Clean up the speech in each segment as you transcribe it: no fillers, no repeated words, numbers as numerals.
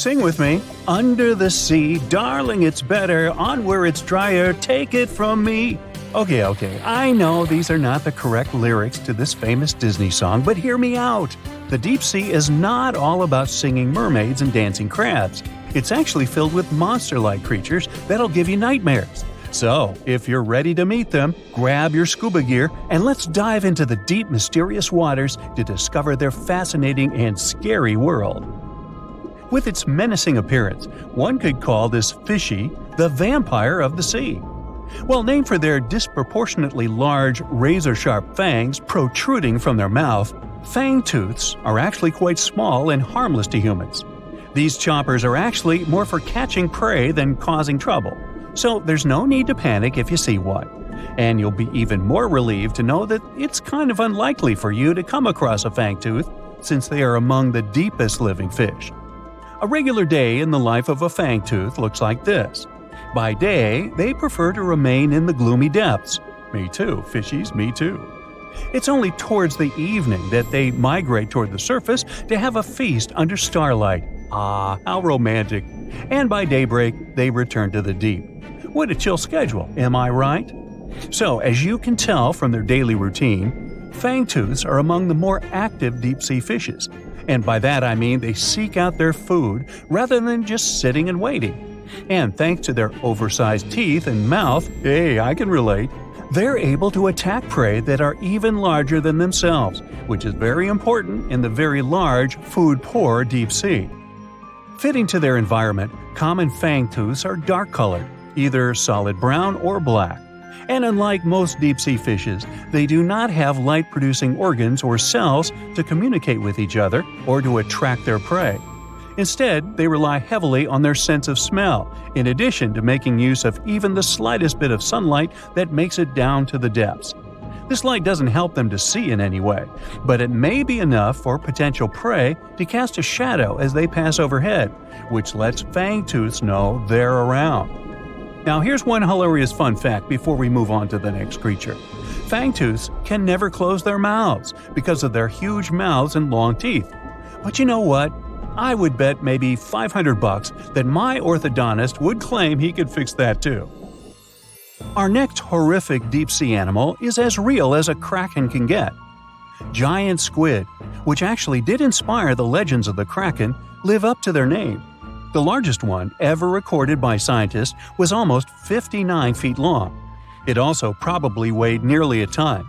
Sing with me. Under the sea, darling, it's better. On where it's drier, take it from me. Okay, I know these are not the correct lyrics to this famous Disney song, but hear me out. The deep sea is not all about singing mermaids and dancing crabs. It's actually filled with monster-like creatures that'll give you nightmares. So, if you're ready to meet them, grab your scuba gear and let's dive into the deep, mysterious waters to discover their fascinating and scary world. With its menacing appearance, one could call this fishy the vampire of the sea. Well, named for their disproportionately large, razor-sharp fangs protruding from their mouth, fangtooths are actually quite small and harmless to humans. These choppers are actually more for catching prey than causing trouble, so there's no need to panic if you see one. And you'll be even more relieved to know that it's kind of unlikely for you to come across a fangtooth, since they are among the deepest living fish. A regular day in the life of a fangtooth looks like this. By day, they prefer to remain in the gloomy depths. Me too, fishies, me too. It's only towards the evening that they migrate toward the surface to have a feast under starlight. Ah, how romantic. And by daybreak, they return to the deep. What a chill schedule, am I right? So, as you can tell from their daily routine, fangtooths are among the more active deep-sea fishes. And by that I mean they seek out their food rather than just sitting and waiting. And thanks to their oversized teeth and mouth, hey, I can relate, they're able to attack prey that are even larger than themselves, which is very important in the very large, food-poor deep sea. Fitting to their environment, common fangtooths are dark-colored, either solid brown or black. And unlike most deep-sea fishes, they do not have light-producing organs or cells to communicate with each other or to attract their prey. Instead, they rely heavily on their sense of smell, in addition to making use of even the slightest bit of sunlight that makes it down to the depths. This light doesn't help them to see in any way, but it may be enough for potential prey to cast a shadow as they pass overhead, which lets fangtooths know they're around. Now here's one hilarious fun fact before we move on to the next creature. Fangtooths can never close their mouths because of their huge mouths and long teeth. But you know what? I would bet maybe $500 that my orthodontist would claim he could fix that too. Our next horrific deep-sea animal is as real as a kraken can get. Giant squid, which actually did inspire the legends of the kraken, live up to their name. The largest one ever recorded by scientists was almost 59 feet long. It also probably weighed nearly a ton.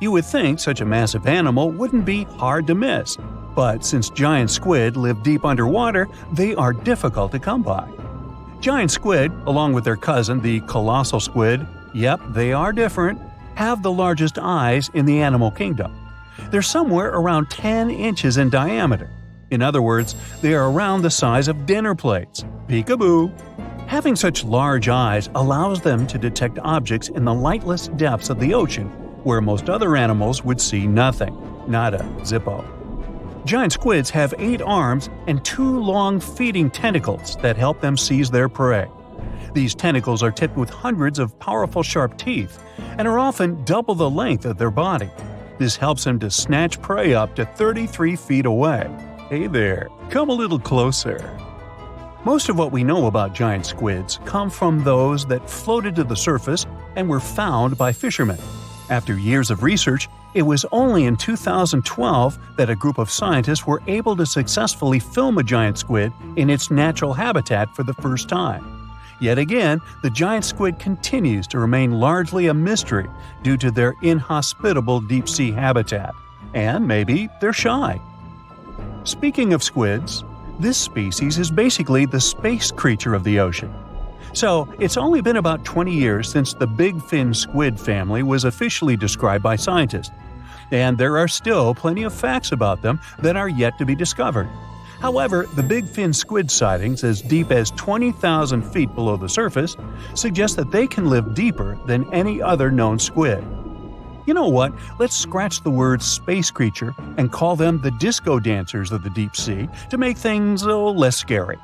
You would think such a massive animal wouldn't be hard to miss, but since giant squid live deep underwater, they are difficult to come by. Giant squid, along with their cousin the colossal squid, yep, they are different, have the largest eyes in the animal kingdom. They're somewhere around 10 inches in diameter. In other words, they are around the size of dinner plates. Peekaboo! Having such large eyes allows them to detect objects in the lightless depths of the ocean, where most other animals would see nothing. Nada, zippo. Giant squids have 8 arms and 2 long feeding tentacles that help them seize their prey. These tentacles are tipped with hundreds of powerful sharp teeth and are often double the length of their body. This helps them to snatch prey up to 33 feet away. Hey there, come a little closer. Most of what we know about giant squids come from those that floated to the surface and were found by fishermen. After years of research, it was only in 2012 that a group of scientists were able to successfully film a giant squid in its natural habitat for the first time. Yet again, the giant squid continues to remain largely a mystery due to their inhospitable deep-sea habitat. And maybe they're shy. Speaking of squids, this species is basically the space creature of the ocean. So, it's only been about 20 years since the big fin squid family was officially described by scientists, and there are still plenty of facts about them that are yet to be discovered. However, the big fin squid sightings as deep as 20,000 feet below the surface suggest that they can live deeper than any other known squid. You know what? Let's scratch the word space creature and call them the disco dancers of the deep sea to make things less scary.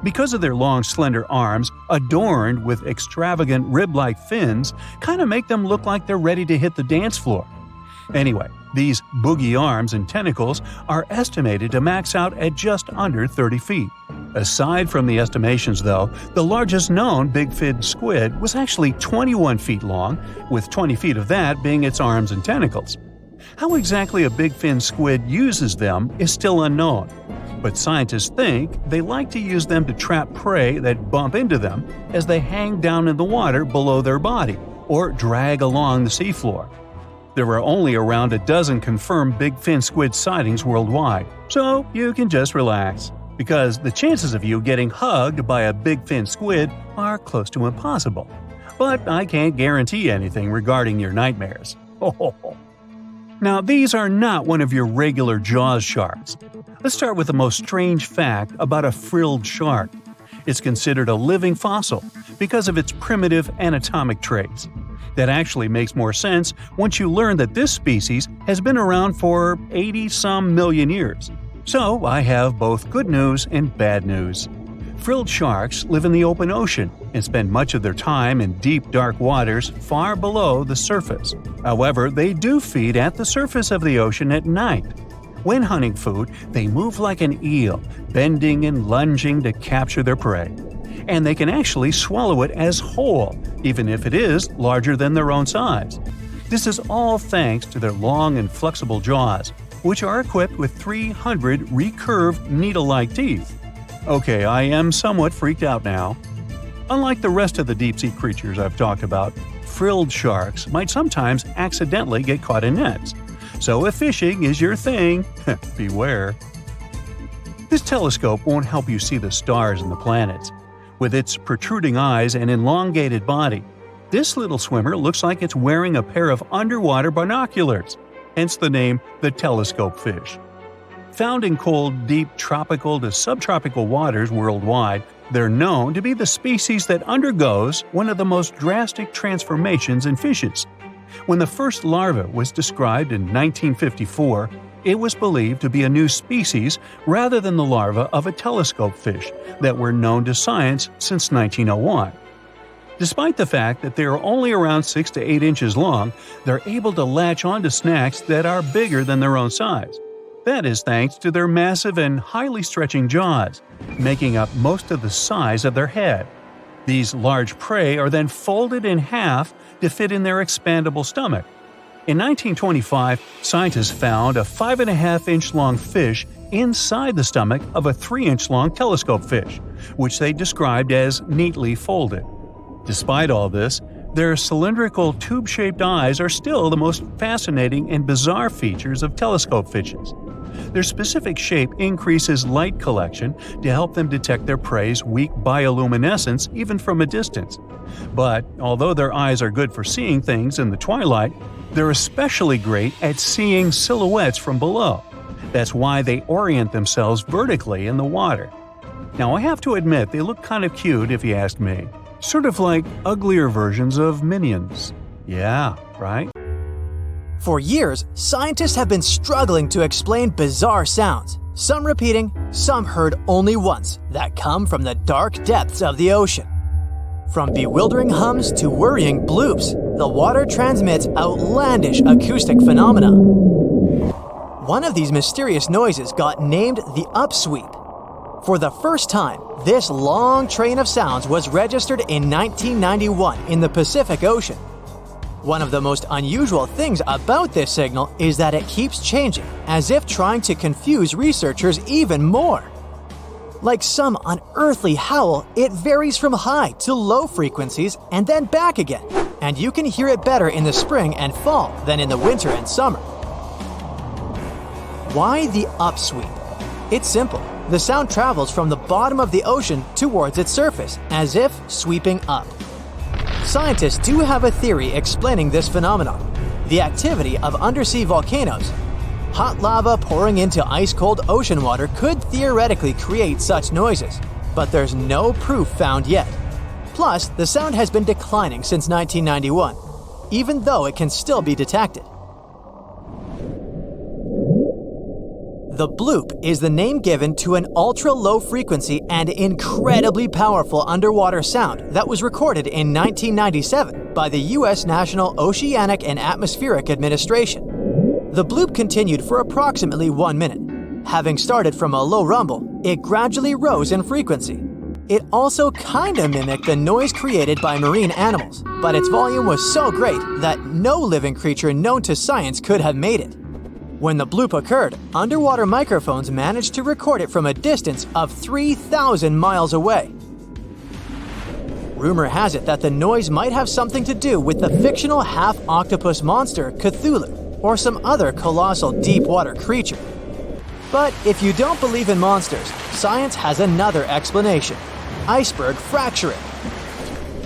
Because of their long, slender arms, adorned with extravagant rib-like fins, kind of make them look like they're ready to hit the dance floor. Anyway, these boogie arms and tentacles are estimated to max out at just under 30 feet. Aside from the estimations though, the largest known big-fin squid was actually 21 feet long, with 20 feet of that being its arms and tentacles. How exactly a big-fin squid uses them is still unknown, but scientists think they like to use them to trap prey that bump into them as they hang down in the water below their body or drag along the seafloor. There are only around a dozen confirmed big-fin squid sightings worldwide, so you can just relax, because the chances of you getting hugged by a big-fin squid are close to impossible. But I can't guarantee anything regarding your nightmares. Now, these are not one of your regular Jaws sharks. Let's start with the most strange fact about a frilled shark. It's considered a living fossil because of its primitive anatomic traits. That actually makes more sense once you learn that this species has been around for 80-some million years. So I have both good news and bad news. Frilled sharks live in the open ocean and spend much of their time in deep, dark waters far below the surface. However, they do feed at the surface of the ocean at night. When hunting food, they move like an eel, bending and lunging to capture their prey. And they can actually swallow it as whole, even if it is larger than their own size. This is all thanks to their long and flexible jaws, which are equipped with 300 recurved needle-like teeth. Okay, I am somewhat freaked out now. Unlike the rest of the deep-sea creatures I've talked about, frilled sharks might sometimes accidentally get caught in nets. So if fishing is your thing, beware. This telescope won't help you see the stars and the planets. With its protruding eyes and elongated body, this little swimmer looks like it's wearing a pair of underwater binoculars, hence the name the telescope fish. Found in cold, deep tropical to subtropical waters worldwide, they're known to be the species that undergoes one of the most drastic transformations in fishes. When the first larva was described in 1954, it was believed to be a new species rather than the larva of a telescope fish that were known to science since 1901. Despite the fact that they are only around 6 to 8 inches long, they're able to latch onto snacks that are bigger than their own size. That is thanks to their massive and highly stretching jaws, making up most of the size of their head. These large prey are then folded in half to fit in their expandable stomach. In 1925, scientists found a 5.5-inch long fish inside the stomach of a 3-inch long telescope fish, which they described as neatly folded. Despite all this, their cylindrical tube-shaped eyes are still the most fascinating and bizarre features of telescope fishes. Their specific shape increases light collection to help them detect their prey's weak bioluminescence even from a distance. But although their eyes are good for seeing things in the twilight, they're especially great at seeing silhouettes from below. That's why they orient themselves vertically in the water. Now, I have to admit they look kind of cute if you ask me. Sort of like uglier versions of Minions. Yeah, right? For years, scientists have been struggling to explain bizarre sounds, some repeating, some heard only once, that come from the dark depths of the ocean. From bewildering hums to worrying bloops, the water transmits outlandish acoustic phenomena. One of these mysterious noises got named the upsweep. For the first time, this long train of sounds was registered in 1991 in the Pacific Ocean. One of the most unusual things about this signal is that it keeps changing, as if trying to confuse researchers even more. Like some unearthly howl, it varies from high to low frequencies and then back again, and you can hear it better in the spring and fall than in the winter and summer. Why the upsweep? It's simple. The sound travels from the bottom of the ocean towards its surface, as if sweeping up. Scientists do have a theory explaining this phenomenon: the activity of undersea volcanoes. Hot lava pouring into ice-cold ocean water could theoretically create such noises, but there's no proof found yet. Plus, the sound has been declining since 1991, even though it can still be detected. The bloop is the name given to an ultra-low frequency and incredibly powerful underwater sound that was recorded in 1997 by the U.S. National Oceanic and Atmospheric Administration. The bloop continued for approximately 1 minute. Having started from a low rumble, it gradually rose in frequency. It also kinda mimicked the noise created by marine animals, but its volume was so great that no living creature known to science could have made it. When the bloop occurred, underwater microphones managed to record it from a distance of 3,000 miles away. Rumor has it that the noise might have something to do with the fictional half-octopus monster Cthulhu, or some other colossal deep-water creature. But if you don't believe in monsters, science has another explanation: iceberg fracturing.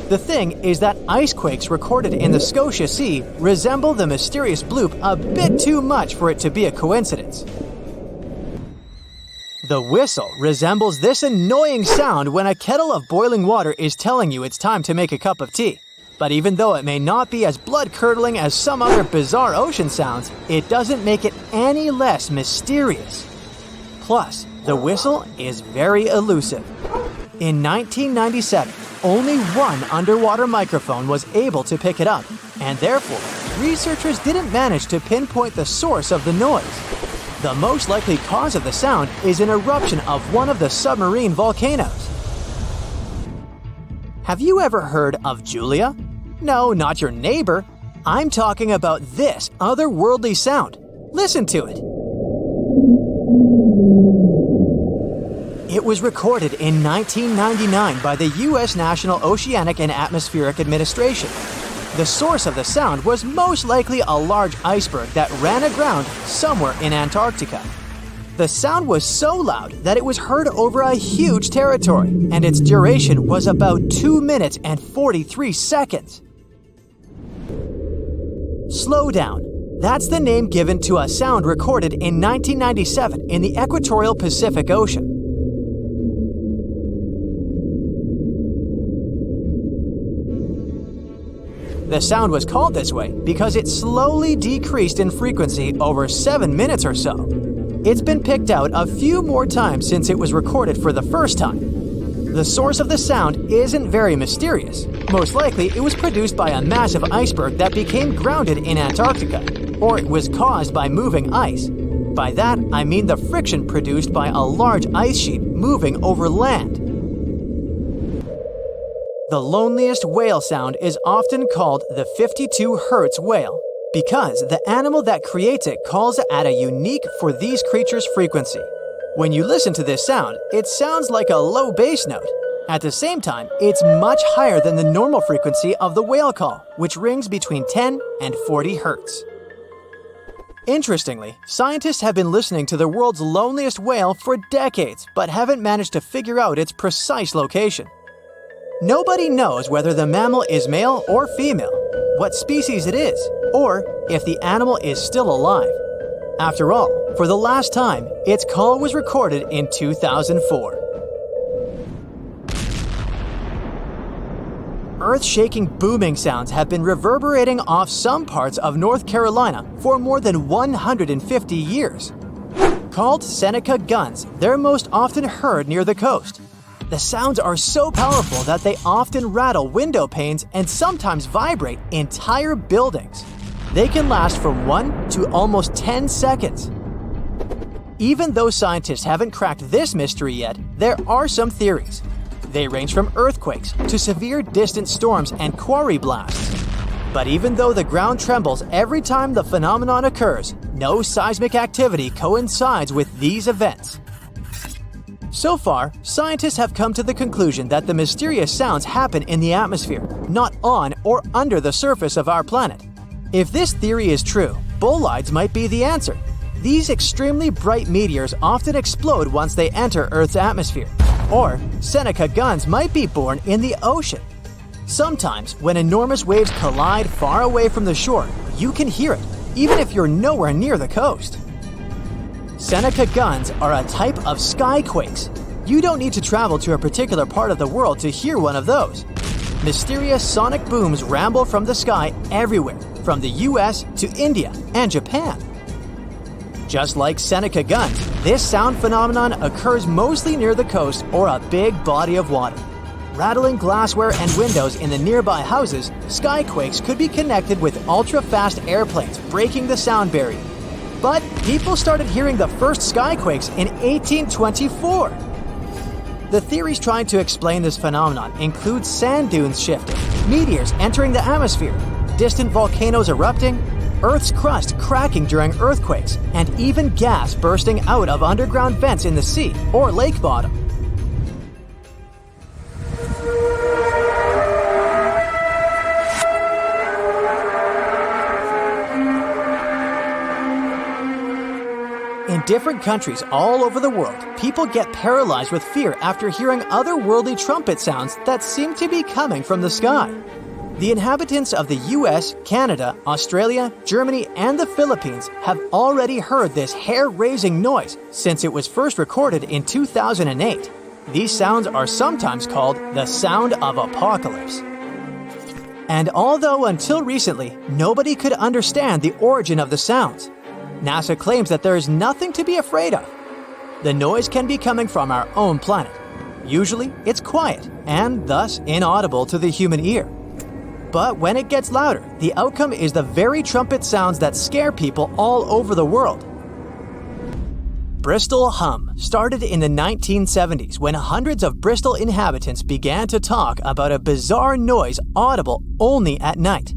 The thing is that ice quakes recorded in the Scotia Sea resemble the mysterious bloop a bit too much for it to be a coincidence. The whistle resembles this annoying sound when a kettle of boiling water is telling you it's time to make a cup of tea. But even though it may not be as blood-curdling as some other bizarre ocean sounds, it doesn't make it any less mysterious. Plus, the whistle is very elusive. In 1997, only one underwater microphone was able to pick it up, and therefore, researchers didn't manage to pinpoint the source of the noise. The most likely cause of the sound is an eruption of one of the submarine volcanoes. Have you ever heard of Julia? No, not your neighbor. I'm talking about this otherworldly sound. Listen to it. It was recorded in 1999 by the U.S. National Oceanic and Atmospheric Administration. The source of the sound was most likely a large iceberg that ran aground somewhere in Antarctica. The sound was so loud that it was heard over a huge territory, and its duration was about 2 minutes and 43 seconds. Slow down. That's the name given to a sound recorded in 1997 in the equatorial Pacific Ocean. The sound was called this way because it slowly decreased in frequency over 7 minutes or so. It's been picked out a few more times since it was recorded for the first time. The source of the sound isn't very mysterious. Most likely, it was produced by a massive iceberg that became grounded in Antarctica, or it was caused by moving ice. By that, I mean the friction produced by a large ice sheet moving over land. The loneliest whale sound is often called the 52 Hz whale because the animal that creates it calls it at a unique for these creatures frequency. When you listen to this sound, it sounds like a low bass note. At the same time, it's much higher than the normal frequency of the whale call, which rings between 10 and 40 Hz. Interestingly, scientists have been listening to the world's loneliest whale for decades, but haven't managed to figure out its precise location. Nobody knows whether the mammal is male or female, what species it is, or if the animal is still alive. After all, for the last time, its call was recorded in 2004. Earth-shaking booming sounds have been reverberating off some parts of North Carolina for more than 150 years. Called Seneca guns, they're most often heard near the coast. The sounds are so powerful that they often rattle window panes and sometimes vibrate entire buildings. They can last from 1 to almost 10 seconds. Even though scientists haven't cracked this mystery yet, there are some theories. They range from earthquakes to severe distant storms and quarry blasts. But even though the ground trembles every time the phenomenon occurs, no seismic activity coincides with these events. So far, scientists have come to the conclusion that the mysterious sounds happen in the atmosphere, not on or under the surface of our planet. If this theory is true, bolides might be the answer. These extremely bright meteors often explode once they enter Earth's atmosphere. Or Seneca guns might be born in the ocean. Sometimes, when enormous waves collide far away from the shore, you can hear it, even if you're nowhere near the coast. Seneca guns are a type of skyquakes. You don't need to travel to a particular part of the world to hear one of those. Mysterious sonic booms ramble from the sky everywhere, from the US to India and Japan. Just like Seneca guns, this sound phenomenon occurs mostly near the coast or a big body of water. Rattling glassware and windows in the nearby houses, skyquakes could be connected with ultra-fast airplanes breaking the sound barrier. But people started hearing the first skyquakes in 1824. The theories trying to explain this phenomenon include sand dunes shifting, meteors entering the atmosphere, distant volcanoes erupting, Earth's crust cracking during earthquakes, and even gas bursting out of underground vents in the sea or lake bottom. In different countries all over the world, people get paralyzed with fear after hearing otherworldly trumpet sounds that seem to be coming from the sky. The inhabitants of the US, Canada, Australia, Germany, and the Philippines have already heard this hair-raising noise since it was first recorded in 2008. These sounds are sometimes called the sound of apocalypse. And although until recently, nobody could understand the origin of the sounds, NASA claims that there is nothing to be afraid of. The noise can be coming from our own planet. Usually, it's quiet and thus inaudible to the human ear. But when it gets louder, the outcome is the very trumpet sounds that scare people all over the world. Bristol hum started in the 1970s when hundreds of Bristol inhabitants began to talk about a bizarre noise audible only at night.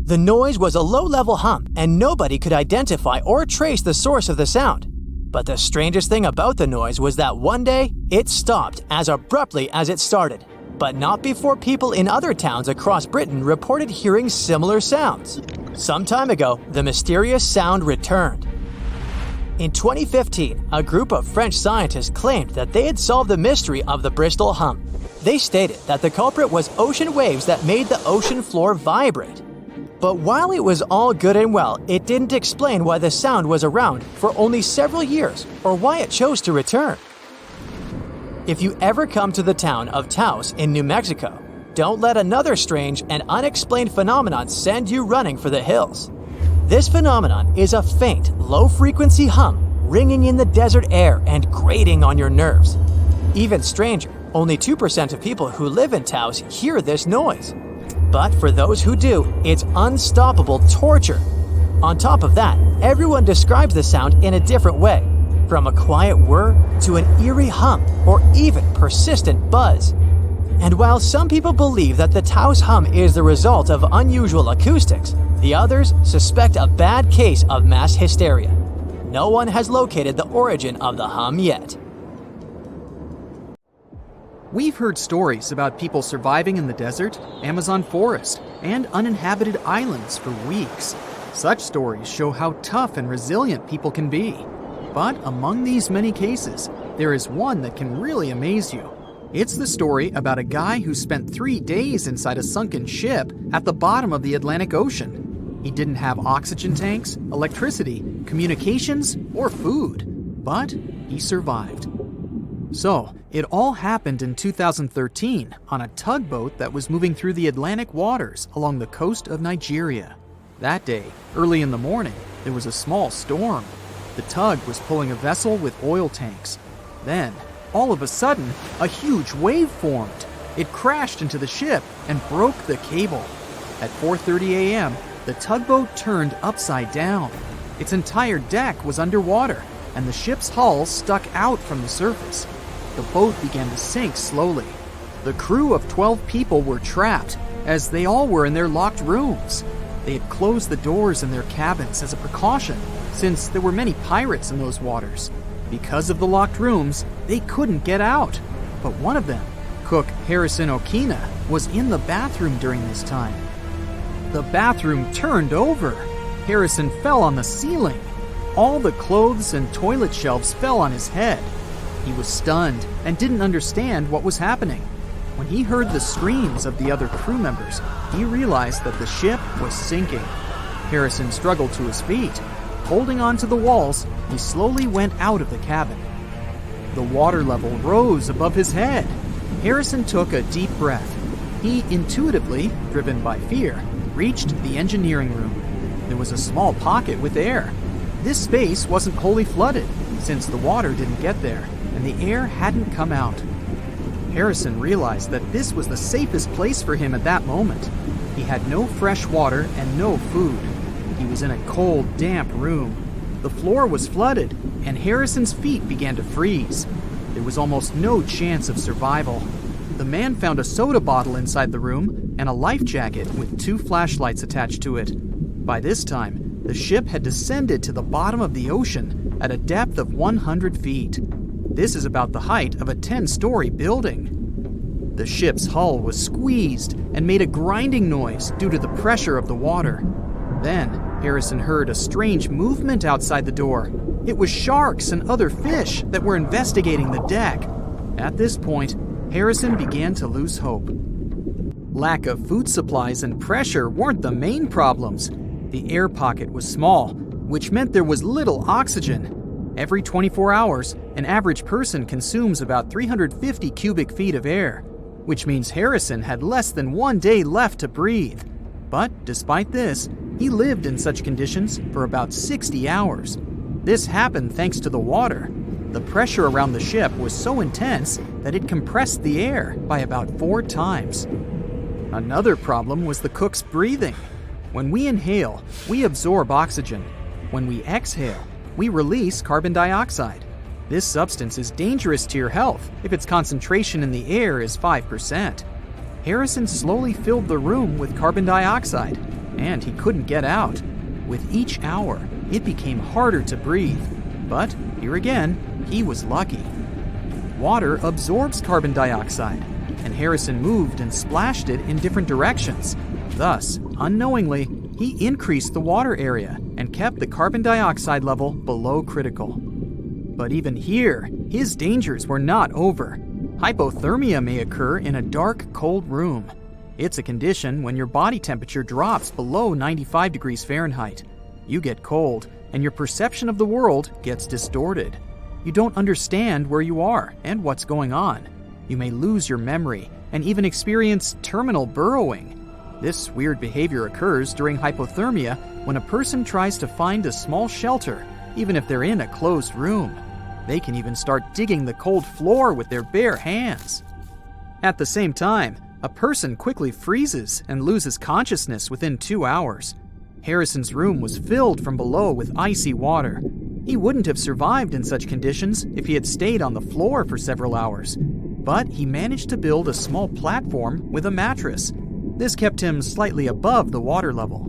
The noise was a low-level hum, and nobody could identify or trace the source of the sound. But the strangest thing about the noise was that one day, it stopped as abruptly as it started. But not before people in other towns across Britain reported hearing similar sounds. Some time ago, the mysterious sound returned. In 2015, a group of French scientists claimed that they had solved the mystery of the Bristol hum. They stated that the culprit was ocean waves that made the ocean floor vibrate. But while it was all good and well, it didn't explain why the sound was around for only several years or why it chose to return. If you ever come to the town of Taos in New Mexico, don't let another strange and unexplained phenomenon send you running for the hills. This phenomenon is a faint, low-frequency hum ringing in the desert air and grating on your nerves. Even stranger, only 2% of people who live in Taos hear this noise. But for those who do, it's unstoppable torture. On top of that, everyone describes the sound in a different way, from a quiet whir to an eerie hum or even persistent buzz. And while some people believe that the Taos hum is the result of unusual acoustics, the others suspect a bad case of mass hysteria. No one has located the origin of the hum yet. We've heard stories about people surviving in the desert, Amazon forest, and uninhabited islands for weeks. Such stories show how tough and resilient people can be. But among these many cases, there is one that can really amaze you. It's the story about a guy who spent 3 days inside a sunken ship at the bottom of the Atlantic Ocean. He didn't have oxygen tanks, electricity, communications, or food, but he survived. So, it all happened in 2013 on a tugboat that was moving through the Atlantic waters along the coast of Nigeria. That day, early in the morning, there was a small storm. The tug was pulling a vessel with oil tanks. Then, all of a sudden, a huge wave formed. It crashed into the ship and broke the cable. At 4:30 a.m., the tugboat turned upside down. Its entire deck was underwater, and the ship's hull stuck out from the surface. The boat began to sink slowly. The crew of 12 people were trapped, as they all were in their locked rooms. They had closed the doors in their cabins as a precaution, since there were many pirates in those waters. Because of the locked rooms, they couldn't get out. But one of them, cook Harrison Okina, was in the bathroom during this time. The bathroom turned over. Harrison fell on the ceiling. All the clothes and toilet shelves fell on his head. He was stunned and didn't understand what was happening. When he heard the screams of the other crew members, he realized that the ship was sinking. Harrison struggled to his feet. Holding on to the walls, he slowly went out of the cabin. The water level rose above his head. Harrison took a deep breath. He intuitively, driven by fear, reached the engineering room. There was a small pocket with air. This space wasn't wholly flooded, since the water didn't get there, and the air hadn't come out. Harrison realized that this was the safest place for him at that moment. He had no fresh water and no food. He was in a cold, damp room. The floor was flooded, and Harrison's feet began to freeze. There was almost no chance of survival. The man found a soda bottle inside the room and a life jacket with 2 flashlights attached to it. By this time, the ship had descended to the bottom of the ocean at a depth of 100 feet. This is about the height of a 10-story building. The ship's hull was squeezed and made a grinding noise due to the pressure of the water. Then, Harrison heard a strange movement outside the door. It was sharks and other fish that were investigating the deck. At this point, Harrison began to lose hope. Lack of food supplies and pressure weren't the main problems. The air pocket was small, which meant there was little oxygen. Every 24 hours, an average person consumes about 350 cubic feet of air, which means Harrison had less than 1 day left to breathe. But despite this, he lived in such conditions for about 60 hours. This happened thanks to the water. The pressure around the ship was so intense that it compressed the air by about 4 times. Another problem was the cook's breathing. When we inhale, we absorb oxygen. When we exhale, we release carbon dioxide. This substance is dangerous to your health if its concentration in the air is 5%. Harrison slowly filled the room with carbon dioxide, and he couldn't get out. With each hour, it became harder to breathe. But here again, he was lucky. Water absorbs carbon dioxide, and Harrison moved and splashed it in different directions. Thus, unknowingly, he increased the water area and kept the carbon dioxide level below critical. But even here, his dangers were not over. Hypothermia may occur in a dark, cold room. It's a condition when your body temperature drops below 95 degrees Fahrenheit. You get cold, and your perception of the world gets distorted. You don't understand where you are and what's going on. You may lose your memory and even experience terminal burrowing. This weird behavior occurs during hypothermia when a person tries to find a small shelter, even if they're in a closed room. They can even start digging the cold floor with their bare hands. At the same time, a person quickly freezes and loses consciousness within 2 hours. Harrison's room was filled from below with icy water. He wouldn't have survived in such conditions if he had stayed on the floor for several hours. But he managed to build a small platform with a mattress. This kept him slightly above the water level.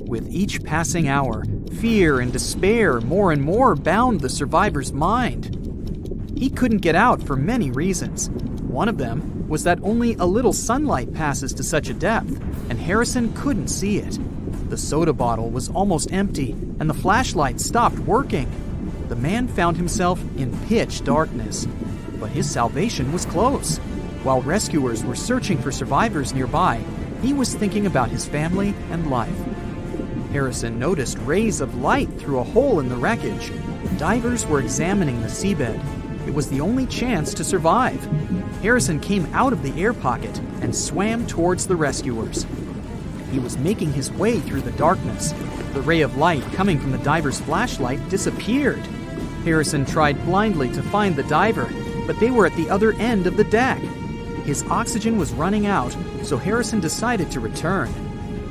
With each passing hour, fear and despair more and more bound the survivor's mind. He couldn't get out for many reasons. One of them was that only a little sunlight passes to such a depth, and Harrison couldn't see it. The soda bottle was almost empty, and the flashlight stopped working. The man found himself in pitch darkness, but his salvation was close. While rescuers were searching for survivors nearby, he was thinking about his family and life. Harrison noticed rays of light through a hole in the wreckage. Divers were examining the seabed. It was the only chance to survive. Harrison came out of the air pocket and swam towards the rescuers. He was making his way through the darkness. The ray of light coming from the diver's flashlight disappeared. Harrison tried blindly to find the diver, but they were at the other end of the deck. His oxygen was running out, so Harrison decided to return.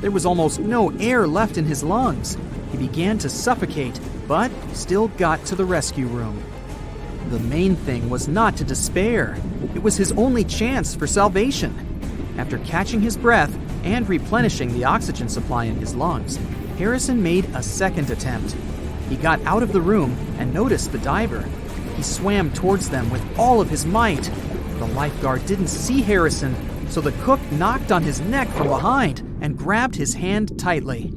There was almost no air left in his lungs. He began to suffocate, but still got to the rescue room. The main thing was not to despair. It was his only chance for salvation. After catching his breath and replenishing the oxygen supply in his lungs, Harrison made a second attempt. He got out of the room and noticed the diver. He swam towards them with all of his might. The lifeguard didn't see Harrison, so the cook knocked on his neck from behind and grabbed his hand tightly.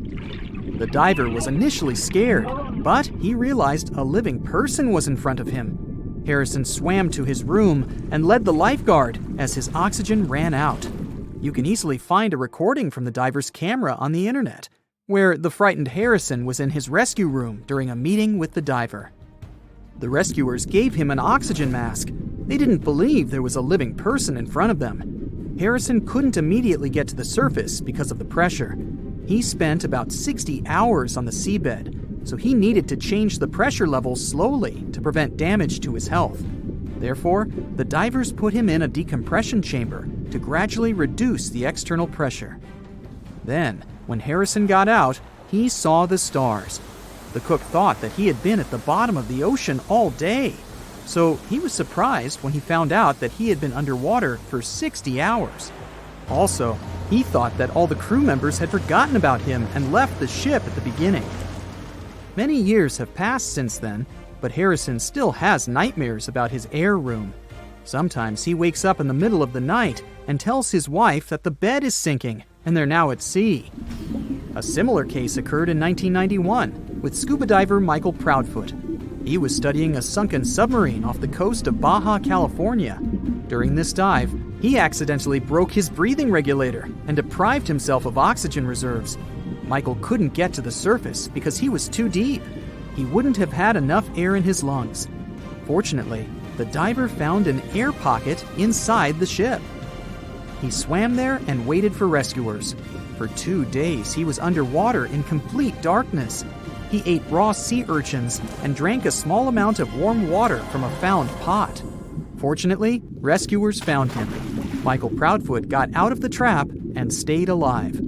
The diver was initially scared, but he realized a living person was in front of him. Harrison swam to his room and led the lifeguard as his oxygen ran out. You can easily find a recording from the diver's camera on the internet, where the frightened Harrison was in his rescue room during a meeting with the diver. The rescuers gave him an oxygen mask. They didn't believe there was a living person in front of them. Harrison couldn't immediately get to the surface because of the pressure. He spent about 60 hours on the seabed, so he needed to change the pressure levels slowly to prevent damage to his health. Therefore, the divers put him in a decompression chamber to gradually reduce the external pressure. Then, when Harrison got out, he saw the stars. The cook thought that he had been at the bottom of the ocean all day, so he was surprised when he found out that he had been underwater for 60 hours. Also, he thought that all the crew members had forgotten about him and left the ship at the beginning. Many years have passed since then, but Harrison still has nightmares about his air room. Sometimes he wakes up in the middle of the night and tells his wife that the bed is sinking and they're now at sea. A similar case occurred in 1991 with scuba diver Michael Proudfoot. He was studying a sunken submarine off the coast of Baja California. During this dive, he accidentally broke his breathing regulator and deprived himself of oxygen reserves. Michael couldn't get to the surface because he was too deep. He wouldn't have had enough air in his lungs. Fortunately, the diver found an air pocket inside the ship. He swam there and waited for rescuers. For 2 days, he was underwater in complete darkness. He ate raw sea urchins and drank a small amount of warm water from a found pot. Fortunately, rescuers found him. Michael Proudfoot got out of the trap and stayed alive.